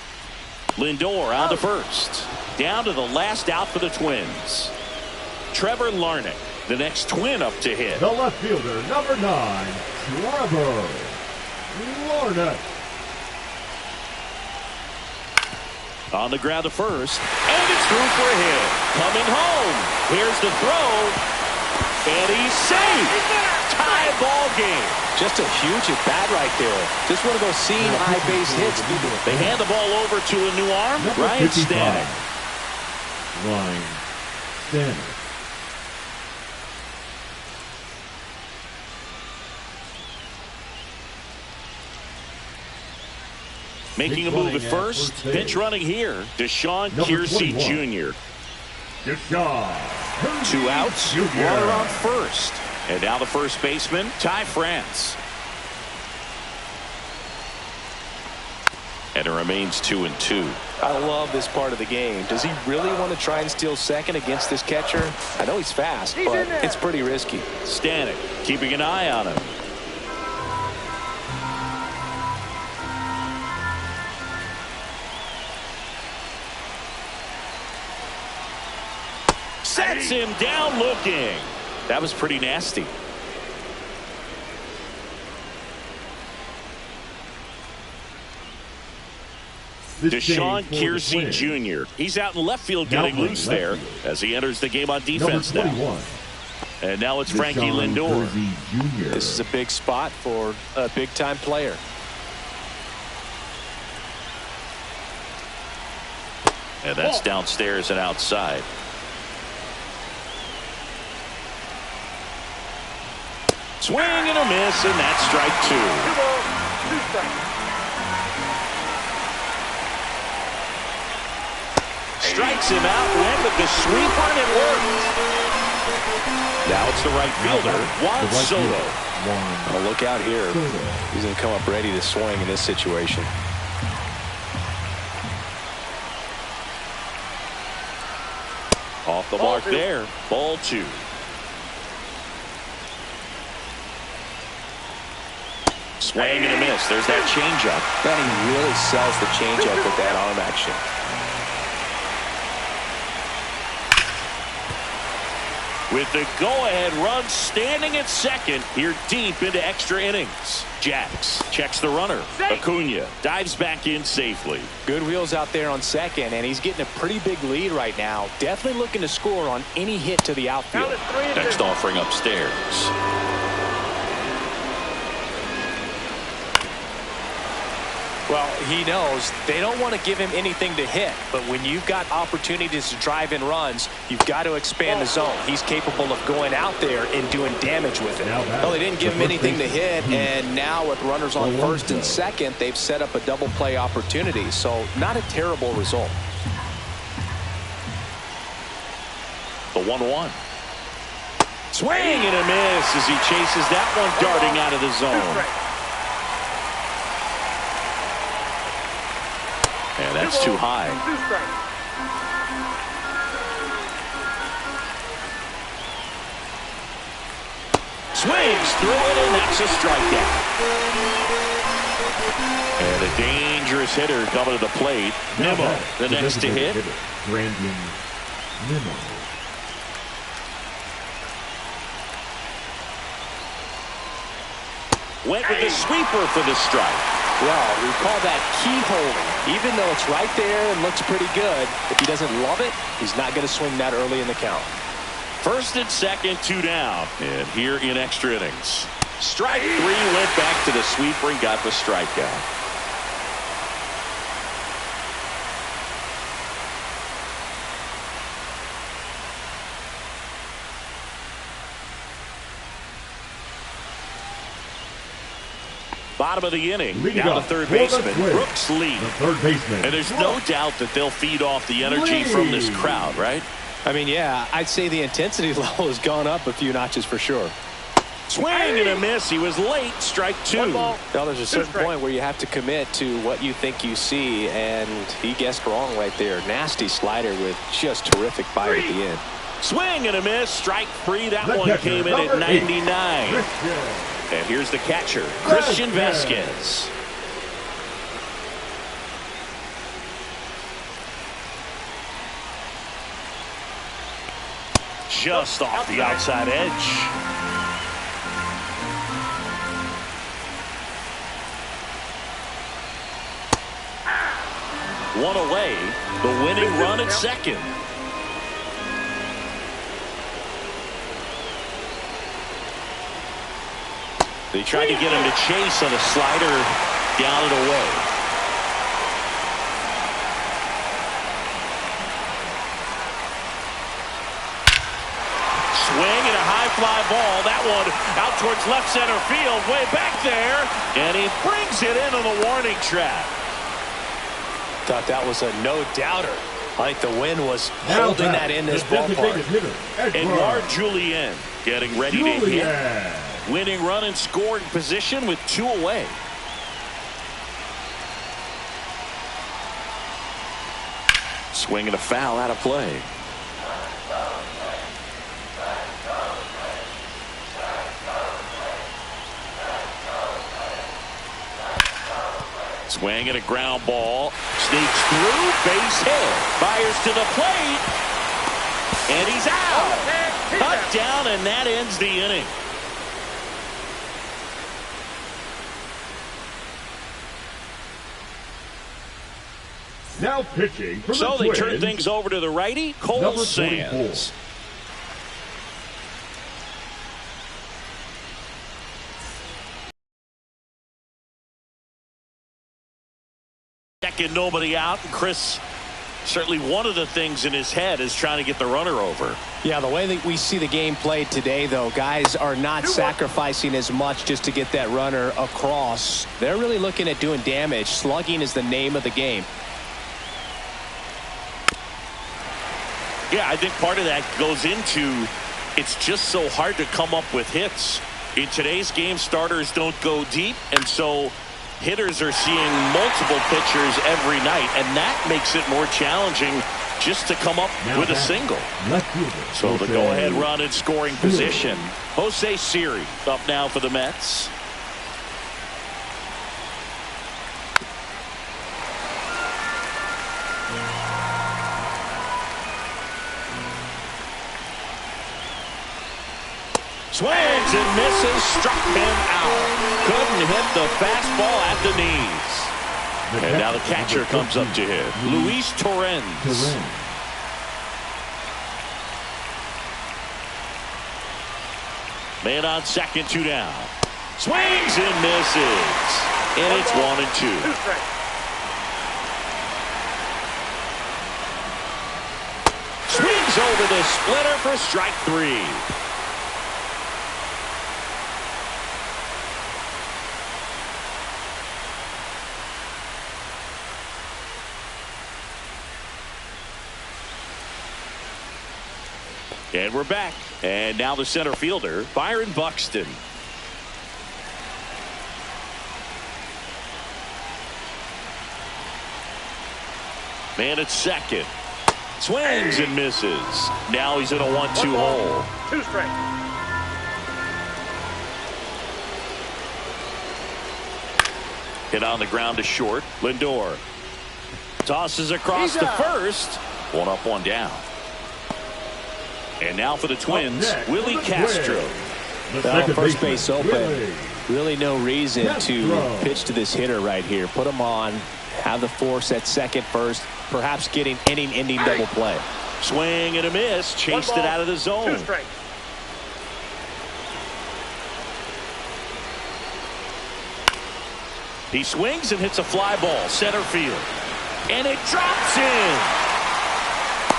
Lindor on to first. Down to the last out for the Twins. Trevor Larnach, the next twin up to hit. The left fielder, number 9, Trevor Larnach. On the ground to first, and it's through for a hit. Coming home. Here's the throw, and he's safe. Tie ball game. Just a huge at bat right there. Just one of those seam high base hits. They hand the ball over to a new arm, Number Ryan 55. Stanton. Ryan Stanton. Making a move at first. Pitch running here. Deshaun Kiersey Jr. Deshaun. 2 outs. Jr. Runner on first. And now the first baseman, Ty France. And it remains 2-2. I love this part of the game. Does he really want to try and steal second against this catcher? I know he's fast, but it's pretty risky. Stanek keeping an eye on him. Sets him down looking. That was pretty nasty. Deshaun Kiersey Jr. He's out in left field getting loose there as he enters the game on defense now. And now it's Frankie Lindor. This is a big spot for a big-time player. And that's downstairs and outside. Swing and a miss, and that's strike 2. 2 balls, 2 strikes. Strikes him out, went with the sweeper, and it worked. Now it's the right fielder, Juan Soto. Oh, look out here. He's going to come up ready to swing in this situation. Off the mark there. Ball 2. Swing and a miss. There's that changeup. Man, he really sells the changeup with that arm action. With the go-ahead run standing at second, here deep into extra innings. Jax checks the runner. Acuna dives back in safely. Good wheels out there on second, and he's getting a pretty big lead right now. Definitely looking to score on any hit to the outfield. Next offering upstairs. Well, he knows they don't want to give him anything to hit, but when you've got opportunities to drive in runs, you've got to expand the zone. He's capable of going out there and doing damage with it. Well, they didn't give him anything to hit, and now with runners on first and second, they've set up a double play opportunity, so not a terrible result. The 1-1. Swing and a miss as he chases that one darting out of the zone. And that's too high. Swings through it, and that's a strikeout. And a dangerous hitter coming to the plate. Nimmo, the next to hit. Brandon Nimmo. Went with the sweeper for the strike. Well, we call that keyholing. Even though it's right there and looks pretty good, if he doesn't love it, he's not going to swing that early in the count. First and second, 2 down. And here in extra innings. Strike 3, went back to the sweeper and got the strikeout. Bottom of the inning. Now the third baseman, Brooks Lee. The third baseman. And there's no doubt that they'll feed off the energy from this crowd, right? I mean, yeah, I'd say the intensity level has gone up a few notches for sure. Swing and a miss. He was late. Strike 2. Well, there's a certain point where you have to commit to what you think you see, and he guessed wrong right there. Nasty slider with just terrific bite at the end. Swing and a miss. Strike 3. That one came in at 99. And here's the catcher, Christian Vasquez. Just off the outside edge. One away, the winning run at second. They tried to get him to chase on a slider down and away. Swing and a high fly ball. That one out towards left center field. Way back there. And he brings it into the warning track. Thought that was a no-doubter. I think the wind was holding that in this ballpark. Edouard Julien getting ready to hit. Winning run in scoring position with 2 away. Swing and a foul out of play. Swing and a ground ball. Sneaks through. Base hit. Fires to the plate. And he's out. Cut down, and that ends the inning. Now pitching for the So they Twins, turn things over to the righty, Cole number 24. Sands. Second, nobody out. And Chris, certainly one of the things in his head is trying to get the runner over. Yeah, the way that we see the game played today, though, guys are not sacrificing as much just to get that runner across. They're really looking at doing damage. Slugging is the name of the game. Yeah, I think part of that goes into it's just so hard to come up with hits. In today's game, starters don't go deep, and so hitters are seeing multiple pitchers every night, and that makes it more challenging just to come up with a single. So the go-ahead run in scoring position. Jose Siri up now for the Mets. Swings and misses, struck him out. Couldn't hit the fastball at the knees. And now the catcher comes up to hit. Luis Torrens. Man on second, 2 down. Swings and misses. And it's 1-2. Swings over the splitter for strike 3. And we're back. And now the center fielder, Byron Buxton. Man at second. Swings and misses. Now he's in a 1-2 hole. 2 strikes. Hit on the ground to short. Lindor tosses across to first. 1 up, 1 down. And now for the Twins, Willie Castro. First base open. Really no reason to pitch to this hitter right here. Put him on, have the force at second first, perhaps getting inning-ending double play. Swing and a miss, chased it out of the zone. 2 strikes. He swings and hits a fly ball, center field. And it drops in.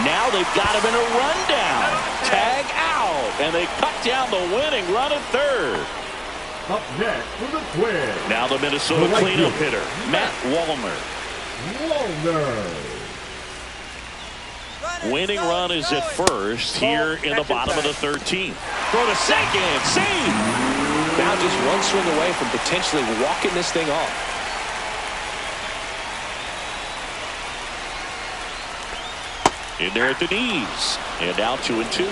Now they've got him in a rundown. Tag out. And they cut down the winning run at third. Up next for the Twins, Now the Minnesota right cleanup fielder, hitter, Matt Wallner. Winning run is at first here in the bottom of the 13th. Throw to second. Save. Now just one swing away from potentially walking this thing off. In there at the knees. And now 2-2.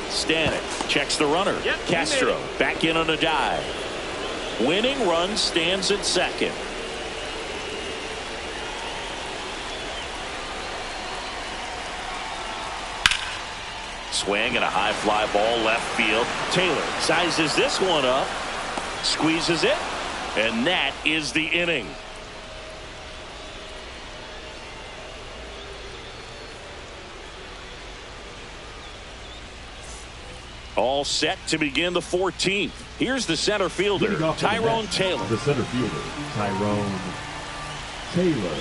Stanek checks the runner. Castro back in on a dive. Winning run stands at second. Swing and a high fly ball left field. Taylor sizes this one up. Squeezes it. And that is the inning. All set to begin the 14th. Here's the center fielder, Tyrone Taylor. The center fielder, Tyrone Taylor.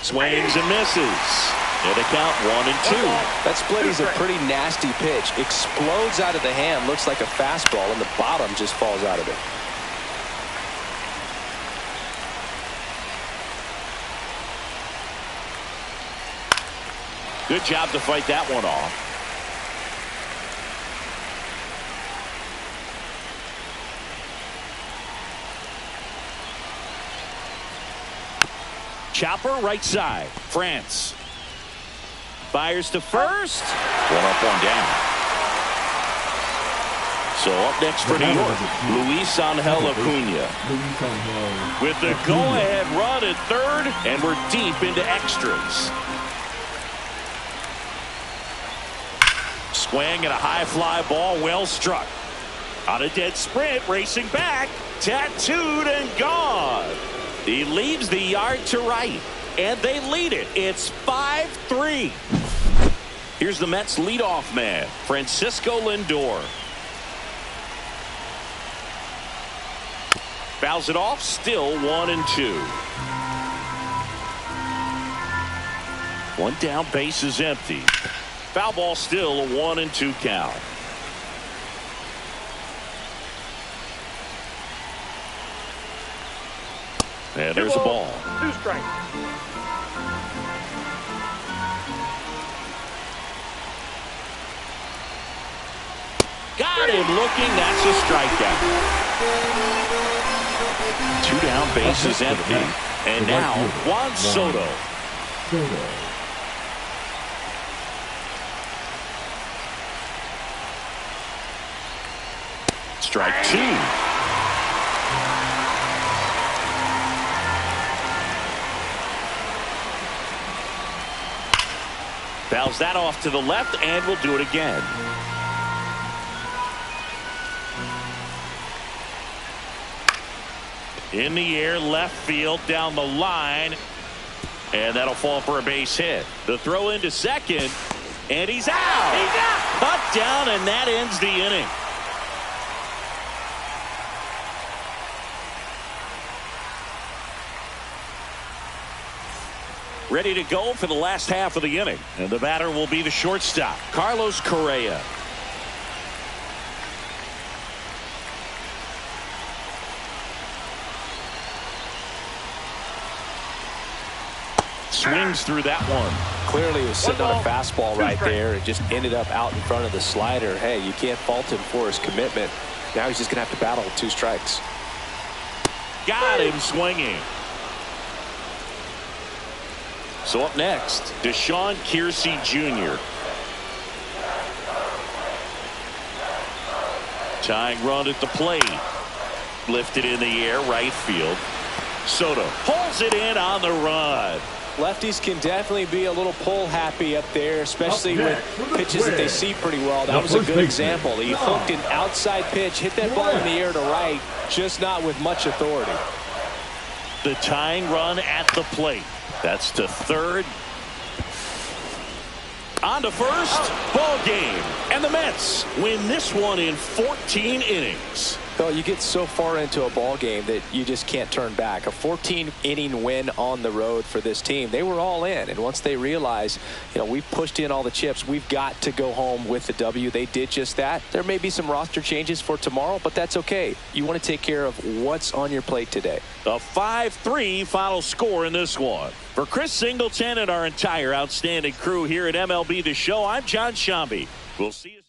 Swings and misses. And a count 1-2. That split is a pretty nasty pitch. Explodes out of the hand. Looks like a fastball, and the bottom just falls out of it. Good job to fight that one off. Chopper right side. France fires to first. One up, one down. So up next for New York, Luis Angel Acuna with the go-ahead run at third, and we're deep into extras. Swing and a high fly ball, well struck. On a dead sprint, racing back, tattooed and gone. He leaves the yard to right, and they lead it. It's 5-3. Here's the Mets leadoff man, Francisco Lindor. Fouls it off, still 1-2. One down, base is empty. Foul ball, still a 1-2 count. And there's a ball. 2 strikes. Got him looking. That's a strikeout. 2 down, base is empty. And now Juan Soto. Strike 2. Fouls that off to the left, and we'll do it again. In the air, left field, down the line. And that'll fall for a base hit. The throw into second, and he's out. He's out. Cut down, and that ends the inning. Ready to go for the last half of the inning. And the batter will be the shortstop, Carlos Correa. Swings through that one. Clearly he was sitting on a fastball right there. It just ended up out in front of the slider. Hey, you can't fault him for his commitment. Now he's just going to have to battle with 2 strikes. Got him swinging. So up next, Deshaun Kiersey Jr. Tying run at the plate. Lifted in the air, right field. Soto pulls it in on the run. Lefties can definitely be a little pull happy up there, especially with pitches that they see pretty well. That was a good example. He hooked an outside pitch, hit that ball in the air to right, just not with much authority. The tying run at the plate. That's to third. On to first. Ball game. And the Mets win this one in 14 innings. Well, you get so far into a ball game that you just can't turn back. A 14-inning win on the road for this team. They were all in, and once they realized, we've pushed in all the chips, we've got to go home with the W. They did just that. There may be some roster changes for tomorrow, but that's okay. You want to take care of what's on your plate today. A 5-3 final score in this one. For Chris Singleton and our entire outstanding crew here at MLB The Show, I'm John Shambi. We'll see you.